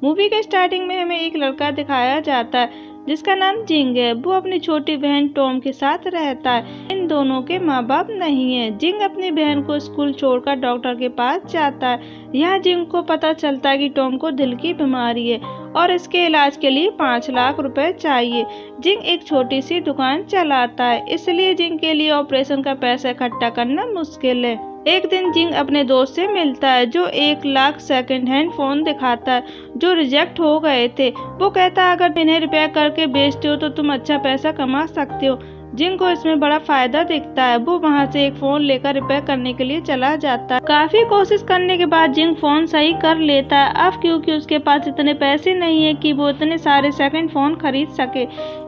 Movie के starting में हमें एक लड़का दिखाया जाता है जिसका नाम जिंग है। वो अपनी छोटी बहन टॉम के साथ रहता है। इन दोनों के माँ बाप नहीं है। जिंग अपनी बहन को स्कूल छोड़कर डॉक्टर के पास जाता है। यहाँ जिंग को पता चलता है कि टॉम को दिल की बीमारी है और इसके इलाज के लिए 5 लाख रुपए चाहिए। जिंग एक छोटी सी दुकान चलाता है, इसलिए जिंग के लिए ऑपरेशन का पैसा इकट्ठा करना मुश्किल है। एक दिन जिंग अपने दोस्त से मिलता है जो 1 लाख सेकंड हैंड फोन दिखाता है जो रिजेक्ट हो गए थे। वो कहता है अगर इन्हें रिपेयर करके बेचते हो तो तुम अच्छा पैसा कमा सकते हो। जिंग को इसमें बड़ा फायदा दिखता है। वो वहाँ से एक फोन लेकर रिपेयर करने के लिए चला जाता है। काफी कोशिश करने के बाद जिंग फोन सही कर लेता है। अब क्योंकि उसके पास इतने पैसे नहीं है कि वो इतने सारे सेकंड फोन खरीद सके,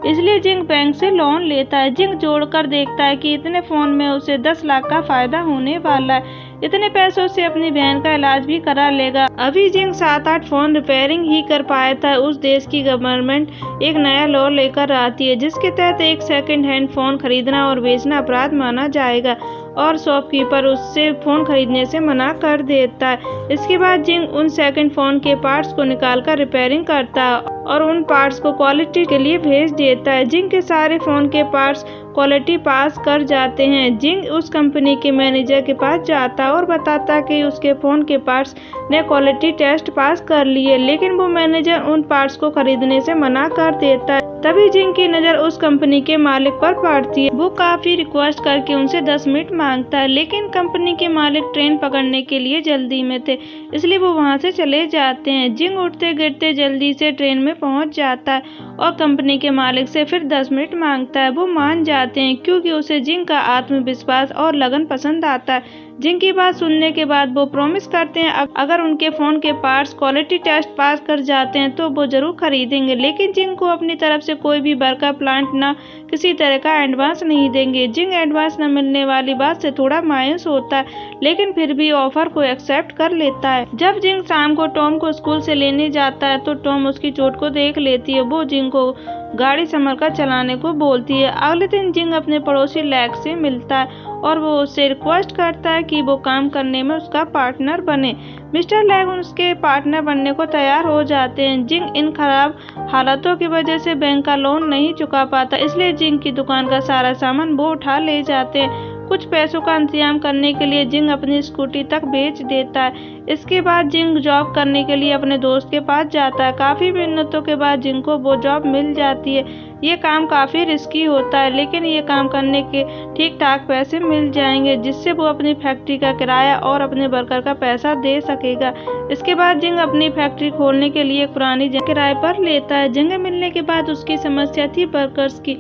इसलिए जिंग बैंक से लोन लेता है। जिंग जोड़कर देखता है कि इतने फोन में उसे 10 लाख का फायदा होने वाला है। इतने पैसों से अपनी बहन का इलाज भी करा लेगा। अभी जिंग 7-8 फोन रिपेयरिंग ही कर पाया था, उस देश की गवर्नमेंट एक नया लॉ लेकर आती है जिसके तहत एक सेकंड हैंड फोन खरीदना और बेचना अपराध माना जाएगा और शॉपकीपर उससे फोन खरीदने से मना कर देता है। इसके बाद जिंग उन सेकंड फोन के पार्ट्स को निकालकर रिपेयरिंग करता है और उन पार्ट्स को क्वालिटी के लिए भेज देता है। जिंग के सारे फोन के पार्ट्स क्वालिटी पास कर जाते हैं। जिंग उस कंपनी के मैनेजर के पास जाता और बताता कि उसके फोन के पार्ट्स ने क्वालिटी टेस्ट पास कर लिए, लेकिन वो मैनेजर उन पार्ट्स को खरीदने से मना कर देता है। तभी जिंग की नजर उस कंपनी के मालिक पर पड़ती है। वो काफी रिक्वेस्ट करके उनसे 10 मिनट मांगता है, लेकिन कंपनी के मालिक ट्रेन पकड़ने के लिए जल्दी में थे, इसलिए वो वहाँ से चले जाते हैं। जिंग उठते गिरते जल्दी से ट्रेन में पहुँच जाता है और कंपनी के मालिक से फिर 10 मिनट मांगता है। वो मान जाते हैं क्योंकि उसे जिंग का आत्मविश्वास और लगन पसंद आता है। जिंग की बात सुनने के बाद वो प्रॉमिस करते हैं अगर उनके फोन के पार्ट्स क्वालिटी टेस्ट पास कर जाते हैं तो वो जरूर खरीदेंगे, लेकिन जिंग को अपनी तरफ से कोई भी बड़का प्लांट ना किसी तरह का एडवांस नहीं देंगे। जिंग एडवांस न मिलने वाली बात से थोड़ा मायूस होता है, लेकिन फिर भी ऑफर को एक्सेप्ट कर लेता है। जब जिंग शाम को टॉम को स्कूल से लेने जाता है तो टॉम उसकी चोट को देख लेती है। वो जिंग को गाड़ी संभल कर चलाने को बोलती है। अगले दिन जिंग अपने पड़ोसी लैग से मिलता है और वो उससे रिक्वेस्ट करता है कि वो काम करने में उसका पार्टनर बने। मिस्टर लैग उसके पार्टनर बनने को तैयार हो जाते हैं। जिंग इन खराब हालातों की वजह से बैंक का लोन नहीं चुका पाता, इसलिए जिंग की दुकान का सारा सामान वो उठा ले जाते हैं। कुछ पैसों का इंतजाम करने के लिए जिंग अपनी स्कूटी तक बेच देता है। इसके बाद जिंग जॉब करने के लिए अपने दोस्त के पास जाता है। काफी मेहनतों के बाद जिंग को वो जॉब मिल जाती है। ये काम काफी रिस्की होता है, लेकिन ये काम करने के ठीक ठाक पैसे मिल जाएंगे जिससे वो अपनी फैक्ट्री का किराया और अपने वर्कर का पैसा दे सकेगा। इसके बाद जिंग अपनी फैक्ट्री खोलने के लिए एक पुरानी जगह किराए पर लेता है। जगह मिलने के बाद उसकी समस्या थी वर्कर्स की,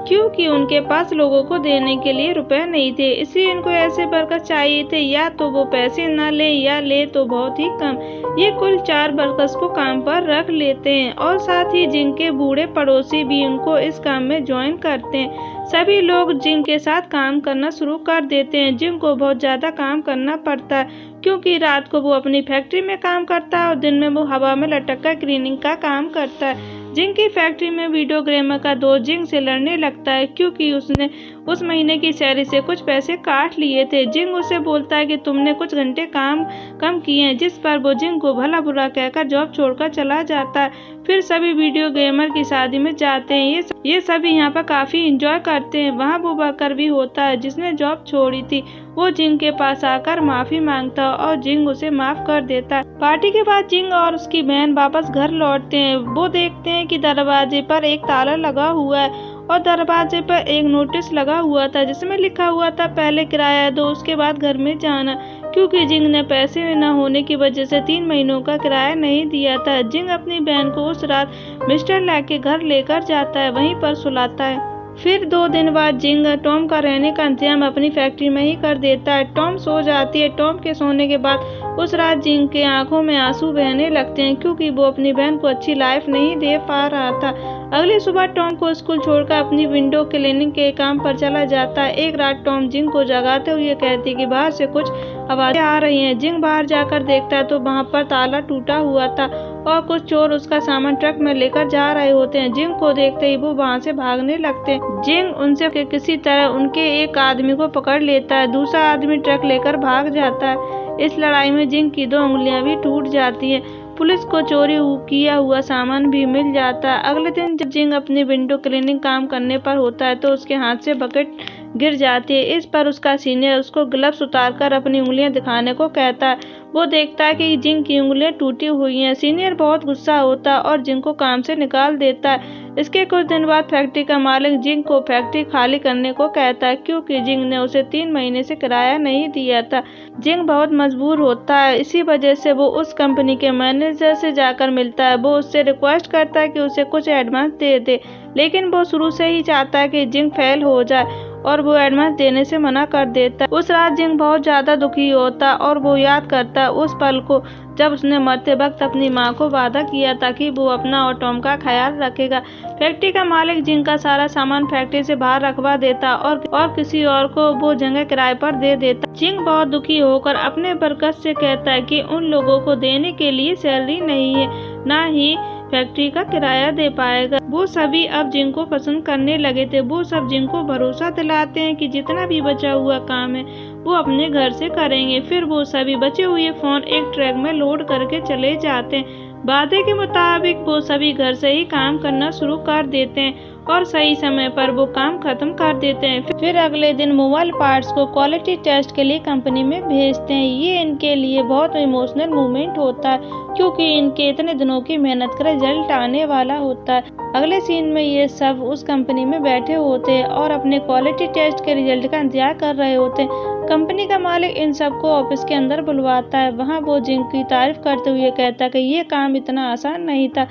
क्योंकि उनके पास लोगों को देने के लिए रुपए नहीं थे, इसलिए इनको ऐसे वर्कर चाहिए थे या तो वो पैसे न ले या ले तो बहुत ही कम। ये कुल 4 वर्कर्स को काम पर रख लेते हैं और साथ ही जिंग के बूढ़े पड़ोसी भी उनको इस काम में ज्वाइन करते हैं। सभी लोग जिंग के साथ काम करना शुरू कर देते हैं। जिंग को बहुत ज्यादा काम करना पड़ता है क्योंकि रात को वो अपनी फैक्ट्री में काम करता है और दिन में वो हवा में लटक कर क्लीनिंग का काम करता है। जिंग की फैक्ट्री में वीडियोग्रामर का दोस्त जिंग से लड़ने लगता है क्योंकि उसने उस महीने की सैलरी से कुछ पैसे काट लिए थे। जिंग उसे बोलता है कि तुमने कुछ घंटे काम कम किए हैं, जिस पर वो जिंग को भला बुरा कहकर जॉब छोड़कर चला जाता है। फिर सभी वीडियो गेमर की शादी में जाते हैं। ये सभी यहाँ पर काफी एंजॉय करते हैं। वहाँ वो वर्कर भी होता है जिसने जॉब छोड़ी थी। वो जिंग के पास आकर माफी मांगता है और जिंग उसे माफ कर देता है। पार्टी के बाद जिंग और उसकी बहन वापस घर लौटते हैं। वो देखते हैं कि दरवाजे पर एक ताला लगा हुआ है और दरवाजे पर एक नोटिस लगा हुआ था जिसमें लिखा हुआ था पहले किराया दो उसके बाद घर में जाना, क्योंकि जिंग ने पैसे न होने की वजह से 3 महीनों का किराया नहीं दिया था। जिंग अपनी बहन को उस रात मिस्टर लैग के घर लेकर जाता है, वहीं पर सुलाता है। फिर 2 दिन बाद जिंग टॉम का रहने का इंतजाम अपनी फैक्ट्री में ही कर देता है। टॉम सो जाती है। टॉम के सोने के बाद उस रात जिंग के आंखों में आंसू बहने लगते हैं क्योंकि वो अपनी बहन को अच्छी लाइफ नहीं दे पा रहा था। अगली सुबह टॉम को स्कूल छोड़कर अपनी विंडो क्लीनिंग के काम पर चला जाता है। एक रात टॉम जिंग को जगाते हुए कहती कि बाहर से कुछ आवाजें आ रही हैं। जिंग बाहर जाकर देखता है तो वहाँ पर ताला टूटा हुआ था और कुछ चोर उसका सामान ट्रक में लेकर जा रहे होते हैं। जिंग को देखते ही वो वहाँ से भागने लगते हैं। जिंग उनसे किसी तरह उनके एक आदमी को पकड़ लेता है। दूसरा आदमी ट्रक लेकर भाग जाता है। इस लड़ाई में जिंग की 2 उंगलियां भी टूट जाती हैं। पुलिस को चोरी किया हुआ सामान भी मिल जाता है। अगले दिन जब जिंग अपनी विंडो क्लीनिंग काम करने पर होता है तो उसके हाथ से बकेट गिर जाती है। इस पर उसका सीनियर उसको ग्लव्स उतारकर अपनी उंगलियां दिखाने को कहता है। वो देखता है कि जिंग की उंगलियां टूटी हुई हैं। सीनियर बहुत गुस्सा होता है और जिंग को काम से निकाल देता है। इसके कुछ दिन बाद फैक्ट्री का मालिक जिंग को फैक्ट्री खाली करने को कहता है, क्योंकि जिंग ने उसे 3 महीने से किराया नहीं दिया था। जिंग बहुत मजबूर होता है। इसी वजह से वो उस कंपनी के मैनेजर से जाकर मिलता है। वो उससे रिक्वेस्ट करता है कि उसे कुछ एडवांस दे दे, लेकिन वो शुरू से ही चाहता है कि जिंग फेल हो जाए और वो एडवांस देने से मना कर देता है। उस रात जिंग बहुत ज्यादा दुखी होता और वो याद करता है उस पल को जब उसने मरते वक्त अपनी माँ को वादा किया था कि वो अपना और टॉम का ख्याल रखेगा। फैक्ट्री का मालिक जिंग का सारा सामान फैक्ट्री से बाहर रखवा देता और किसी और को वो जगह किराए पर दे देता। जिंग बहुत दुखी होकर अपने वर्कर्स से कहता है कि उन लोगों को देने के लिए सैलरी नहीं है, ना ही फैक्ट्री का किराया दे पाएगा। वो सभी अब जिंग को पसंद करने लगे थे। वो सब जिंग को भरोसा दिलाते हैं कि जितना भी बचा हुआ काम है वो अपने घर से करेंगे। फिर वो सभी बचे हुए फोन एक ट्रक में लोड करके चले जाते हैं। वादे के मुताबिक वो सभी घर से ही काम करना शुरू कर देते हैं और सही समय पर वो काम खत्म कर देते हैं। फिर अगले दिन मोबाइल पार्ट्स को क्वालिटी टेस्ट के लिए कंपनी में भेजते हैं। ये इनके लिए बहुत इमोशनल मोमेंट होता है, क्योंकि इनके इतने दिनों की मेहनत का रिजल्ट आने वाला होता है। अगले सीन में ये सब उस कंपनी में बैठे होते हैं और अपने क्वालिटी टेस्ट के रिजल्ट का इंतजार कर रहे होते हैं। कंपनी का मालिक इन सबको ऑफिस के अंदर बुलवाता है। वहाँ वो जिंग की तारीफ करते हुए कहता है कि ये काम इतना आसान नहीं था,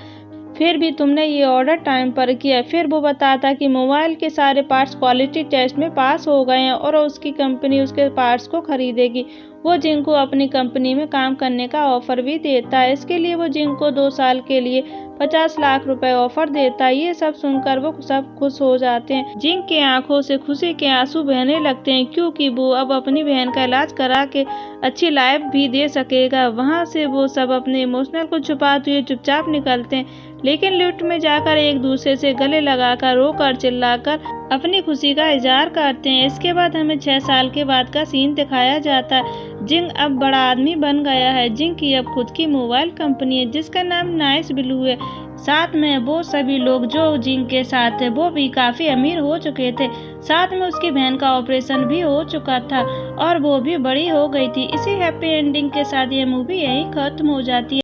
फिर भी तुमने ये ऑर्डर टाइम पर किया। फिर वो बताता कि मोबाइल के सारे पार्ट्स क्वालिटी टेस्ट में पास हो गए हैं और उसकी कंपनी उसके पार्ट्स को खरीदेगी। वो जिंग को अपनी कंपनी में काम करने का ऑफर भी देता है। इसके लिए वो जिंग को 2 साल के लिए 50 लाख रुपए ऑफर देता है। ये सब सुनकर वो सब खुश हो जाते हैं। जिंग की आंखों से खुशी के आंसू बहने लगते हैं, क्योंकि वो अब अपनी बहन का इलाज करा के अच्छी लाइफ भी दे सकेगा। वहाँ से वो सब अपने इमोशनल को छुपाते हुए चुपचाप निकलते हैं, लेकिन लिफ्ट में जाकर एक दूसरे से गले लगाकर रोकर चिल्लाकर अपनी खुशी का इजहार करते हैं। इसके बाद हमें 6 साल के बाद का सीन दिखाया जाता है। जिंग अब बड़ा आदमी बन गया है। जिंग की अब खुद की मोबाइल कंपनी है जिसका नाम नाइस ब्लू है। साथ में वो सभी लोग जो जिंग के साथ थे वो भी काफी अमीर हो चुके थे। साथ में उसकी बहन का ऑपरेशन भी हो चुका था और वो भी बड़ी हो गई थी। इसी हैप्पी एंडिंग के साथ ये मूवी यहीं खत्म हो जाती है।